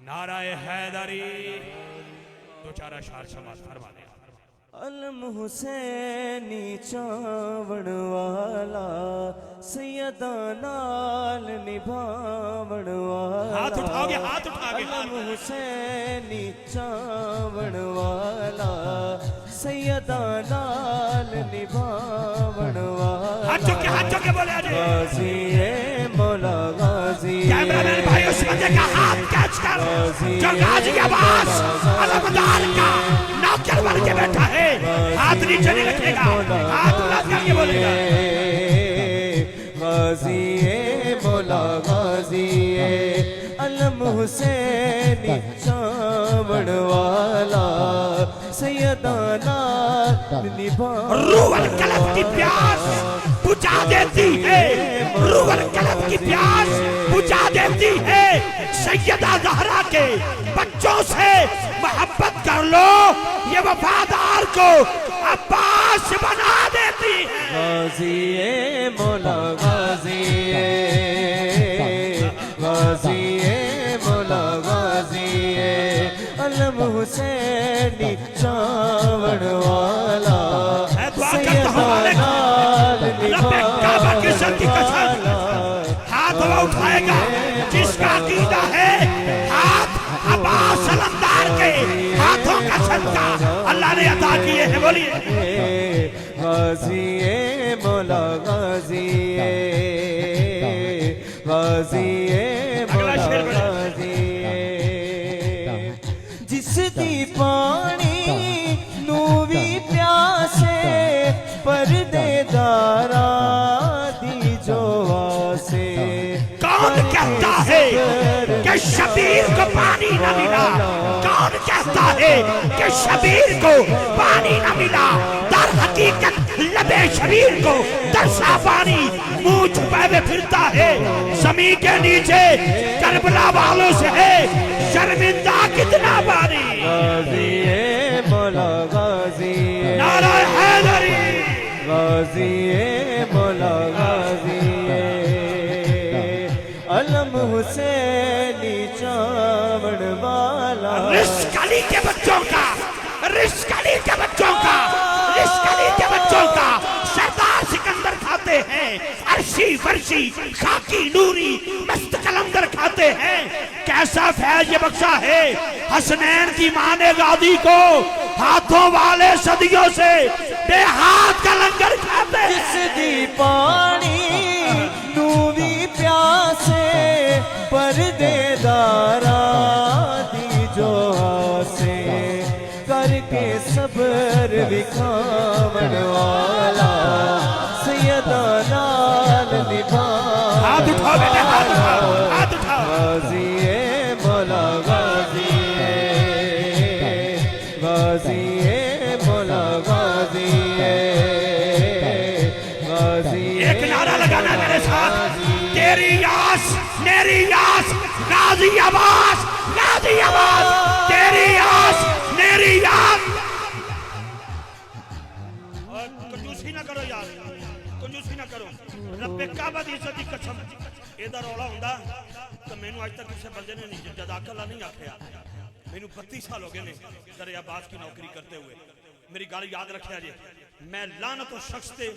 نعرہ حیدری دو چار اشعار سماعت فرما دیں۔ علم حسینی چاون والا سیدہ نال نبھاون والا، ہاتھ اٹھاؤ گے، ہاتھ اٹھا گے، علم حسینی چاون والا سیدہ نال نبھاون والا، ہاتھ چکے بولے آجے غازی مولا غازی کیمرہ مین بھائی اس بندے کا ہاتھ کیچ کر جو غازی عباس علمدار کا نوکر بن کے بیٹھا ہے، ہاتھ نیچے نہیں رکھے گا، ہاتھ بلند کر کے بولے گا غازی مولا غازی علم حسینی چاون والا سیدہ نال نبھاون، روح القلب کی پیاس بجھا دیتی ہے، روح القلب کی پیاس بجھا دیتی ہے، سیدہ زہرا کے بچوں سے محبت کر لو، یہ وفادار کو عباس بنا دیتی ہے۔ غازی مولا غازی غازی مولا غازی علم حسینی چاون والا سیدہ نال نبھاون، ہاتھ وہ اٹھائے گا جس کا عقیدہ ہے، ہاتھ عباس علمدار کے ہاتھوں کا صدقہ اللہ نے عطا کیے ہیں، بولیے غازی مولا غازی غازی مولا غازی جس دی پانی نو بھی پیاسے پردے دارا دی جو آسے، کون کہتا ہے کہ شبیر کو پانی نہ ملا، کون کہتا ہے کہ شبیر کو پانی نہ ملا، در حقیقت لبے شبیر کو ترسا پانی منہ چھپائے میں پھرتا ہے، زمین کے نیچے کربلا والوں سے ہے شرمندہ کتنا پانی۔ غازی مولا غازی نعرہ حیدری غازی مولا غازی علم حسینی چاون والا، رزق علی کے بچوں کا، رزق علی کے بچوں کا، رزق علی کے بچوں کا سردار سکندر کھاتے ہیں، عرشی فرشی خاکی نوری مست کلندر کھاتے ہیں، کیسا فیض یہ بخشا ہے حسنین کی ماں نے غازی کو، ہاتھوں والے صدیوں سے بے ہاتھ کا لنگر کھاتے ہیں۔ جس دی پانی نو بھی پیاسے پردے دارا دی جو آسے، کر کے صبر وکھاون والا سیدہ نال نبھاون، ہاتھ اٹھاؤ بیٹے، ہاتھ اٹھاؤ، ہاتھ اٹھاؤ۔ غازی مولا غازی غازی مولا غازی غازی ایک نعرہ لگانا میرے ساتھ، تیری یاس میری یاس غازی عباس، غازی عباس تیری یاس میری یاس۔ اور کنجوسی نہ کرو یار، کنجوسی نہ کرو، رب کعبہ دی عزت دی قسم ادھر رولا ہوندا تو مینوں اج تک کسے بندے نے نہیں جزاک اللہ نہیں آکھیا، مینوں 32 سال ہو گئے نے در عباس کی نوکری کرتے ہوئے، میری گل یاد رکھیا جی، میں لعنت و شخص تے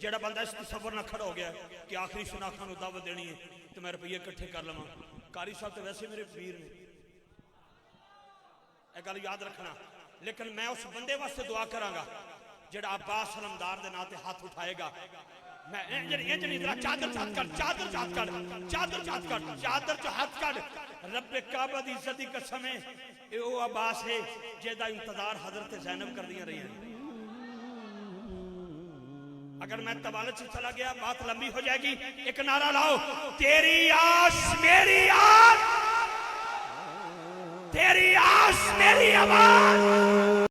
جیڑا بندہ اس تصور نہ کھڑا ہو گیا کہ آخری شناخت نو دعوت دینی ہے تو میں روپیے اکٹھے کر لواں، قاری صاحب تو ویسے میرے پیر نے، ایک گل یاد رکھنا، لیکن میں اس بندے واسطے دعا کراں گا جیڑا عباس علمدار دے ناں تے ہاتھ اٹھائے گا، میں انج نہیں ذرا چادر چاہت کر، چادر چاہت کر، چادر چاہت کر، چادر چاہت کر، رب کعبہ دی عزت دی قسم ہے اے او عباس ہے جیدا انتظار حضرت زینب کر دیا رہی ہیں۔ اگر میں طوالت سے چلا گیا بات لمبی ہو جائے گی، ایک نعرہ لاؤ، تیری آس میری آس، تیری آس میری آواز۔